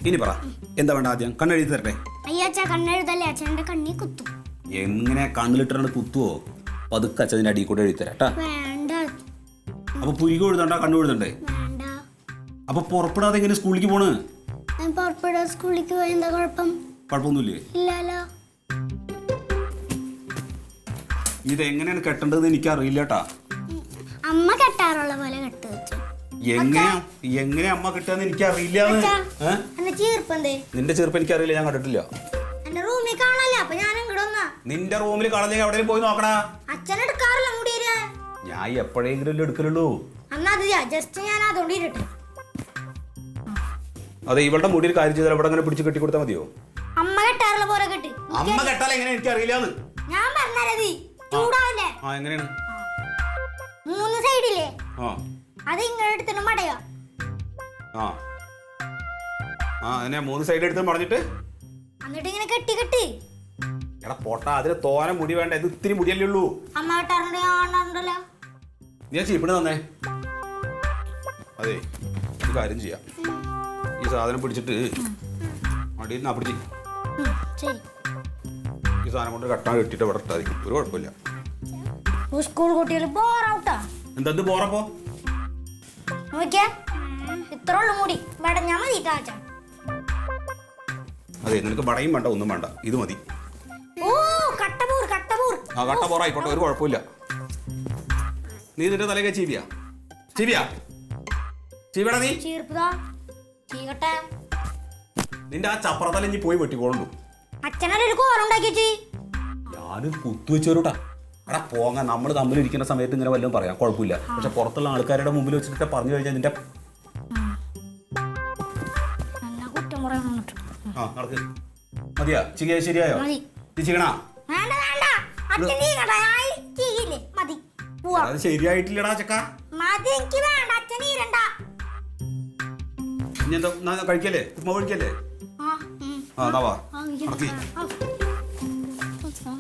ഇനി പറ എന്താ വേണ്ട ആദ്യം കണ്ണെഴുതി തരട്ടെ. അയ്യാച്ചാ കണ്ണെഴുതല്ലേ അച്ഛൻ്റെ കണ്ണി കുത്തും. എങ്ങനെ കണ്ണിലിട്ടാണ് കുത്തുവോ? പതുക്കെ അച്ഛൻ്റെ അടിയിൽ കൂടെ എഴുതി തരാട്ടാ. വേണ്ട. അപ്പൊ പുരിക എഴുതണ്ട കണ്ണു എഴുതണ്ടേ? വേണ്ട. അപ്പൊ പുറപ്പെടാതെ എങ്ങനെ സ്കൂളിലേക്ക് പോണ്? ഞാൻ പുറപ്പെടാ സ്കൂളിലേക്ക് പോയി എന്താ കുഴപ്പം? കുഴപ്പമൊന്നുമില്ലേ? ഇല്ലല്ലോ. ഇതെങ്ങനെയാണ് കെട്ടേണ്ടത് എനിക്ക് അറിയില്ലട്ടാ. അമ്മ കെട്ടാറുള്ള പോലെ കെട്ട് വെച്ചു. എങ്ങനെ അമ്മ കിട്ടാന്ന് എനിക്ക് അറിയില്ല. നിന്റെ ചെറുപ്പം എനിക്ക് അറിയില്ല, ഞാൻ കണ്ടിട്ടില്ല. എന്റെ റൂമിൽ കാണാല്ലേ, അപ്പൊ ഞാൻ ഇങ്ങോട്ട് വന്നാ. നിന്റെ റൂമിൽ കളഞ്ഞെങ്കിൽ എവിടെയും പോയി നോക്കടാ. അച്ഛൻ എടുക്കാറില്ല മുടിയില്. ഞാൻ എപ്പോഴെങ്കിലും എടുക്കലുള്ളൂ. എന്നാ അത് ജസ്റ്റ് ഞാൻ അതുകൊണ്ട് ഇരട്ടെ. അതെ, ഇവളുടെ മുടിയിൽ കാര്യം ചെയ്താൽ ഇവിടെ അങ്ങനെ പിടിച്ച് കെട്ടി കൊടുത്താൽ മതിയോ? അമ്മ കെട്ടാറുള്ള പോലെ കെട്ടി. അമ്മ കെട്ടാൽ എങ്ങനെ എനിക്ക് അറിയില്ലാന്ന്. ഞാൻ പറഞ്ഞത് ചൂടാവല്ലേ? എങ്ങനെയാണ്? 3 സൈഡില്ലേ, അത് ഇങ്ങനെ എടുത്തിട്ട് മടയോ. അതിനെ 3 സൈഡ് എടുത്ത് പറഞ്ഞിട്ട് എന്നിട്ട് ഇങ്ങനെ കെട്ടി കെട്ടി. എടാ പോട്ടാ, അതിന് തോന മുടി വേണ്ട, ഇത് ഇത്തിരി മുടിയല്ലേ ഉള്ളൂ. അമ്മ കെട്ടാറുണ്ടല്ലോ. ഞാൻ ചീപ്പിട്ട് തന്നേ. അതെ, ഒരു കാര്യം ചെയ്യാം. ഈ സാധനം പിടിച്ചിട്ട് അടിയിൽ നിന്ന് പിടിച്ച് ഈ സാധനം കൊണ്ട് കെട്ടാൻ കെട്ടിട്ട് ഇവിടെ ഇട്ടായിരിക്കും, ഒരു കുഴപ്പമില്ല. സ്കൂൾ കുട്ടികൾ ബോറൗട്ടാ. എന്താ ബോറപ്പോ? നോക്കിയാ ഇത്ര ഉള്ളു മുടി വടഞ്ഞാ മതി. അതെ, നിനക്ക് വടയും വേണ്ട, ഒന്നും വേണ്ട, ഇത് മതി. കട്ടപൂർ കട്ട പോറായിക്കോട്ടെ, ഒരു കുഴപ്പമില്ല. നീ നിന്റെ തലക്കെ ചീവിയാ ചീവടാ നീ. നിന്റെ ആ ചപ്പറത്തല ഇനി പോയി വെട്ടിക്കോളൂ. അച്ഛനൊരു കോലുണ്ടാക്കി ഞാൻ കുത്തുവെച്ചോരൂട്ടാ. എടാ പോങ്ങ, നമ്മൾ തമ്മിലിരിക്കുന്ന സമയത്ത് ഇങ്ങനെ വല്ലതും പറയാം, കുഴപ്പമില്ല. പക്ഷെ പുറത്തുള്ള ആൾക്കാരുടെ മുമ്പിൽ വെച്ചിട്ട് പറഞ്ഞു കഴിഞ്ഞാൽ നിന്റെ നടക്ക്. മതിയാ ചിക? ശരിയായോ? ചികണാ? അത് ശരിയായിട്ടില്ലടാ ചക്ക. ഇനി എന്താ കഴിക്കല്ലേ? ഉപ്പുമാവ് കഴിക്കല്ലേ? വാ നടക്കി.